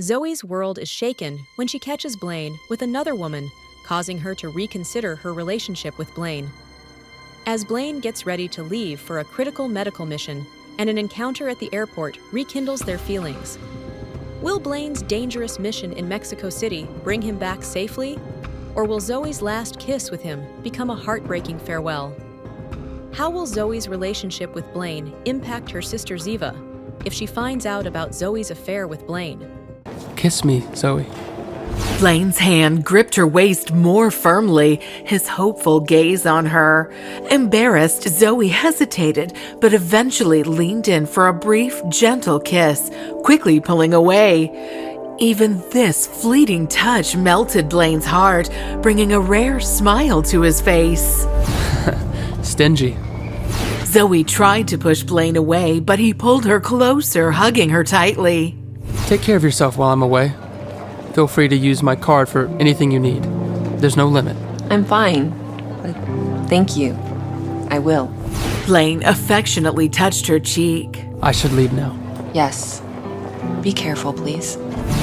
Zoe's world is shaken when she catches Blaine with another woman, causing her to reconsider her relationship with Blaine. As Blaine gets ready to leave for a critical medical mission, and an encounter at the airport rekindles their feelings. Will Blaine's dangerous mission in Mexico City bring him back safely? Or will Zoe's last kiss with him become a heartbreaking farewell? How will Zoe's relationship with Blaine impact her sister Ziva if she finds out about Zoe's affair with Blaine? Kiss me, Zoey. Blaine's hand gripped her waist more firmly, his hopeful gaze on her. Embarrassed, Zoe hesitated, but eventually leaned in for a brief, gentle kiss, quickly pulling away. Even this fleeting touch melted Blaine's heart, bringing a rare smile to his face. Stingy. Zoe tried to push Blaine away, but he pulled her closer, hugging her tightly. Take care of yourself while I'm away. Feel free to use my card for anything you need. There's no limit. I'm fine, but thank you. I will. Blaine affectionately touched her cheek. I should leave now. Yes. Be careful, please.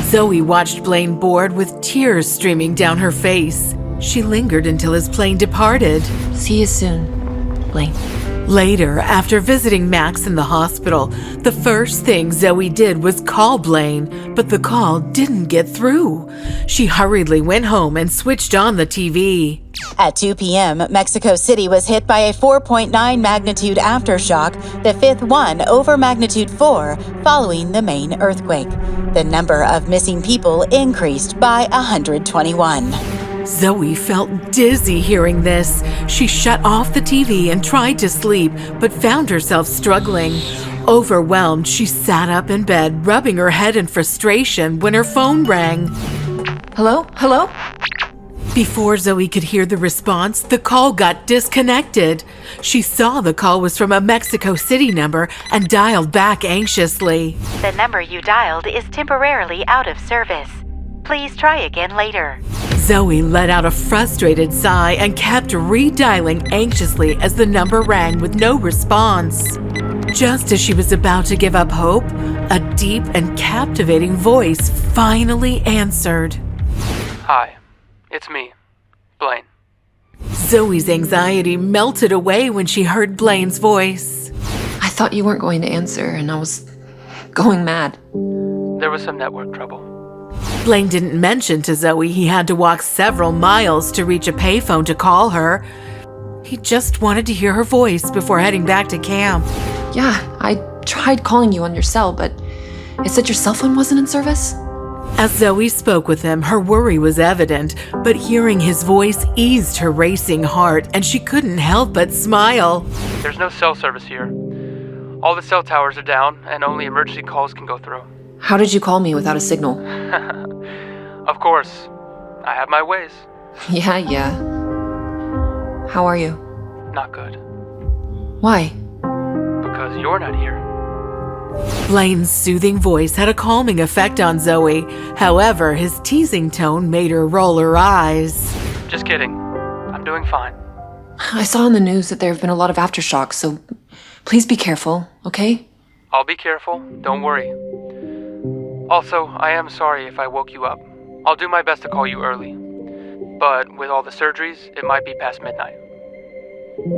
Zoe watched Blaine bored with tears streaming down her face. She lingered until his plane departed. See you soon, Blaine. Later, after visiting Max in the hospital, the first thing Zoe did was call Blaine, but the call didn't get through. She hurriedly went home and switched on the TV. At 2 p.m., Mexico City was hit by a 4.9 magnitude aftershock, the fifth one over magnitude 4 following the main earthquake. The number of missing people increased by 121. Zoe felt dizzy hearing this. She shut off the TV and tried to sleep, but found herself struggling. Overwhelmed, she sat up in bed, rubbing her head in frustration when her phone rang. Hello? Hello? Before Zoe could hear the response, the call got disconnected. She saw the call was from a Mexico City number and dialed back anxiously. The number you dialed is temporarily out of service. Please try again later. Zoe let out a frustrated sigh and kept redialing anxiously as the number rang with no response. Just as she was about to give up hope, a deep and captivating voice finally answered. Hi, it's me, Blaine. Zoe's anxiety melted away when she heard Blaine's voice. I thought you weren't going to answer, and I was going mad. There was some network trouble. Blaine didn't mention to Zoe he had to walk several miles to reach a payphone to call her. He just wanted to hear her voice before heading back to camp. Yeah, I tried calling you on your cell, but it said your cell phone wasn't in service? As Zoe spoke with him, her worry was evident, but hearing his voice eased her racing heart, and she couldn't help but smile. There's no cell service here. All the cell towers are down, and only emergency calls can go through. How did you call me without a signal? Of course. I have my ways. Yeah. How are you? Not good. Why? Because you're not here. Blaine's soothing voice had a calming effect on Zoe. However, his teasing tone made her roll her eyes. Just kidding. I'm doing fine. I saw on the news that there have been a lot of aftershocks, so please be careful, okay? I'll be careful. Don't worry. Also, I am sorry if I woke you up. I'll do my best to call you early. But with all the surgeries, it might be past midnight.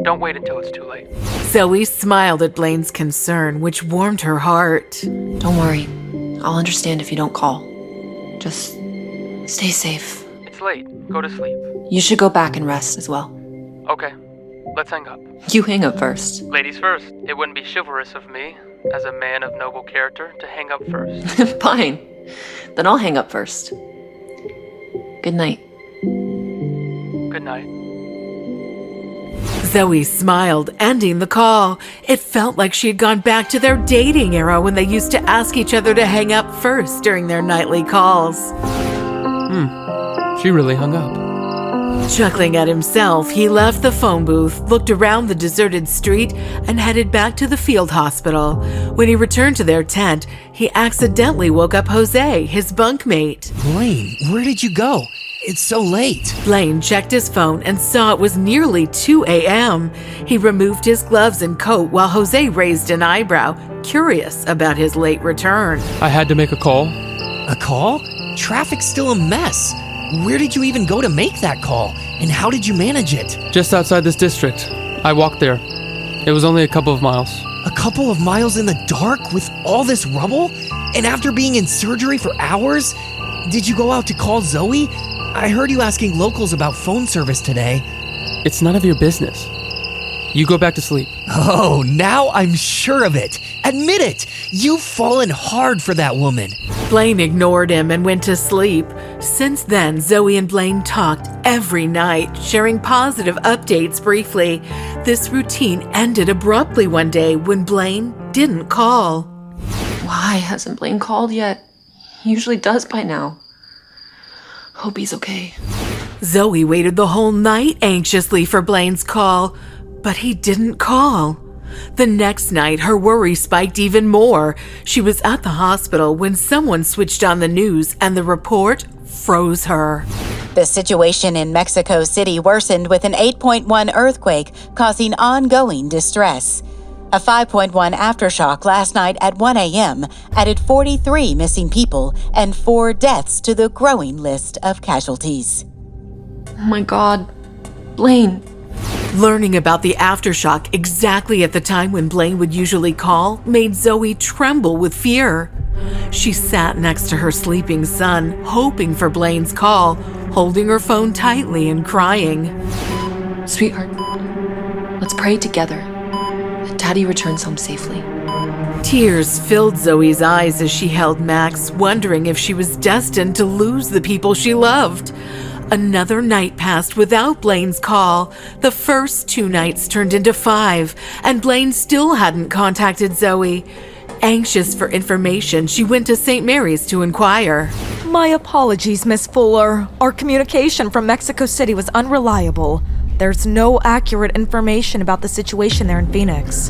Don't wait until it's too late. Zoe smiled at Blaine's concern, which warmed her heart. Don't worry. I'll understand if you don't call. Just stay safe. It's late. Go to sleep. You should go back and rest as well. Okay. Let's hang up. You hang up first. Ladies first. It wouldn't be chivalrous of me, as a man of noble character, to hang up first. Fine. Then I'll hang up first. Good night. Good night. Zoe smiled, ending the call. It felt like she had gone back to their dating era when they used to ask each other to hang up first during their nightly calls. She really hung up. Chuckling at himself, he left the phone booth, looked around the deserted street, and headed back to the field hospital. When he returned to their tent, he accidentally woke up Jose, his bunkmate. Blaine, where did you go? It's so late. Blaine checked his phone and saw it was nearly 2 a.m. He removed his gloves and coat while Jose raised an eyebrow, curious about his late return. I had to make a call. A call? Traffic's still a mess. Where did you even go to make that call? And how did you manage it? Just outside this district. I walked there. It was only a couple of miles. A couple of miles in the dark with all this rubble? And after being in surgery for hours? Did you go out to call Zoey? I heard you asking locals about phone service today. It's none of your business. You go back to sleep. Oh, now I'm sure of it. Admit it. You've fallen hard for that woman. Blaine ignored him and went to sleep. Since then, Zoey and Blaine talked every night, sharing positive updates briefly. This routine ended abruptly one day when Blaine didn't call. Why hasn't Blaine called yet? He usually does by now. Hope he's okay. Zoey waited the whole night anxiously for Blaine's call, but he didn't call. The next night, her worry spiked even more. She was at the hospital when someone switched on the news and the report froze her. The situation in Mexico City worsened with an 8.1 earthquake, causing ongoing distress. A 5.1 aftershock last night at 1 a.m. added 43 missing people and 4 deaths to the growing list of casualties. Oh my God. Blaine. Learning about the aftershock exactly at the time when Blaine would usually call made Zoey tremble with fear. She sat next to her sleeping son, hoping for Blaine's call, holding her phone tightly and crying. Sweetheart, let's pray together that Daddy returns home safely. Tears filled Zoey's eyes as she held Max, wondering if she was destined to lose the people she loved. Another night passed without Blaine's call. The first 2 nights turned into 5, and Blaine still hadn't contacted Zoey. Anxious for information, she went to St. Mary's to inquire. My apologies, Miss Fuller. Our communication from Mexico City was unreliable. There's no accurate information about the situation there in Phoenix.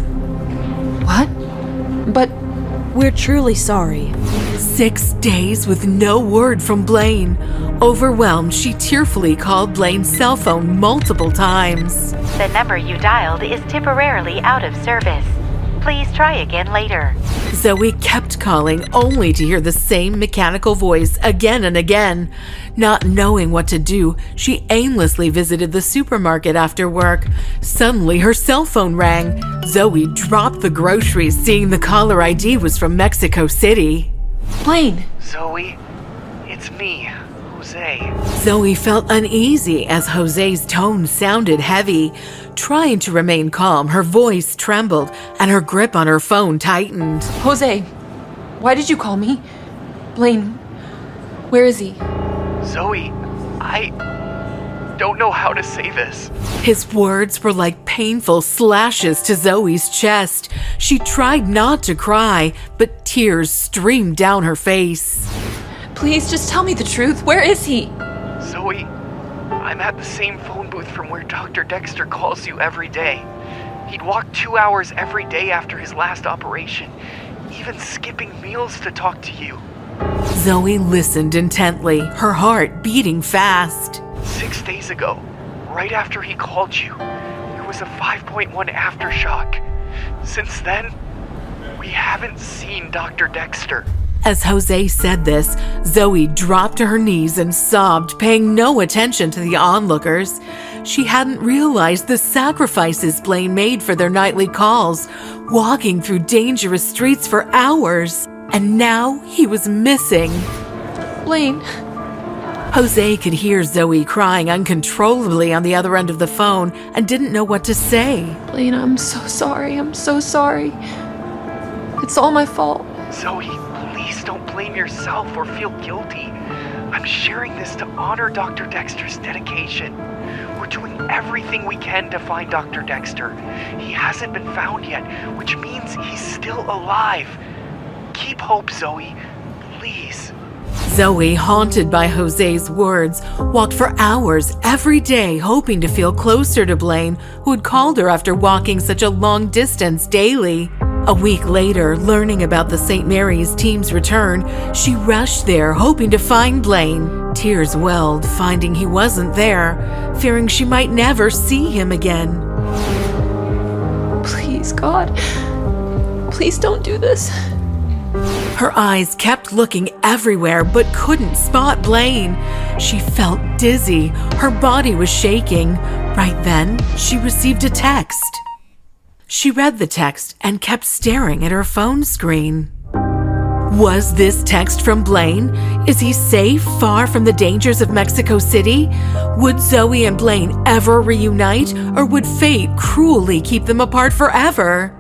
What? But we're truly sorry. 6 days with no word from Blaine. Overwhelmed, she tearfully called Blaine's cell phone multiple times. The number you dialed is temporarily out of service. Please try again later. Zoey kept calling only to hear the same mechanical voice again and again. Not knowing what to do, she aimlessly visited the supermarket after work. Suddenly, her cell phone rang. Zoey dropped the groceries, seeing the caller ID was from Mexico City. Blaine! Zoey, it's me, Jose. Zoey felt uneasy as Jose's tone sounded heavy. Trying to remain calm, her voice trembled and her grip on her phone tightened. Jose, why did you call me? Blaine, where is he? Zoey, I don't know how to say this. His words were like painful slashes to Zoey's chest. She tried not to cry, but tears streamed down her face. Please, just tell me the truth. Where is he? Zoey, I'm at the same phone booth from where Dr. Dexter calls you every day. He'd walk 2 hours every day after his last operation, even skipping meals to talk to you. Zoey listened intently, her heart beating fast. 6 days ago, right after he called you, there was a 5.1 aftershock. Since then, we haven't seen Dr. Dexter. As Jose said this, Zoey dropped to her knees and sobbed, paying no attention to the onlookers. She hadn't realized the sacrifices Blaine made for their nightly calls, walking through dangerous streets for hours. And now he was missing. Blaine. Jose could hear Zoey crying uncontrollably on the other end of the phone and didn't know what to say. Blaine, I'm so sorry. I'm so sorry. It's all my fault. Zoey, please don't blame yourself or feel guilty. I'm sharing this to honor Dr. Dexter's dedication. We're doing everything we can to find Dr. Dexter. He hasn't been found yet, which means he's still alive. Keep hope, Zoey. Please. Zoey, haunted by Jose's words, walked for hours every day hoping to feel closer to Blaine, who had called her after walking such a long distance daily. A week later, learning about the St. Mary's team's return, she rushed there hoping to find Blaine. Tears welled, finding he wasn't there, fearing she might never see him again. Please, God. Please don't do this. Her eyes kept looking everywhere but couldn't spot Blaine. She felt dizzy. Her body was shaking. Right then, she received a text. She read the text and kept staring at her phone screen. Was this text from Blaine? Is he safe, far from the dangers of Mexico City? Would Zoey and Blaine ever reunite, or would fate cruelly keep them apart forever?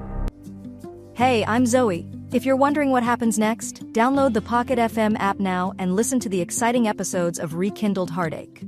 Hey, I'm Zoey. If you're wondering what happens next, download the Pocket FM app now and listen to the exciting episodes of Rekindled Heartache.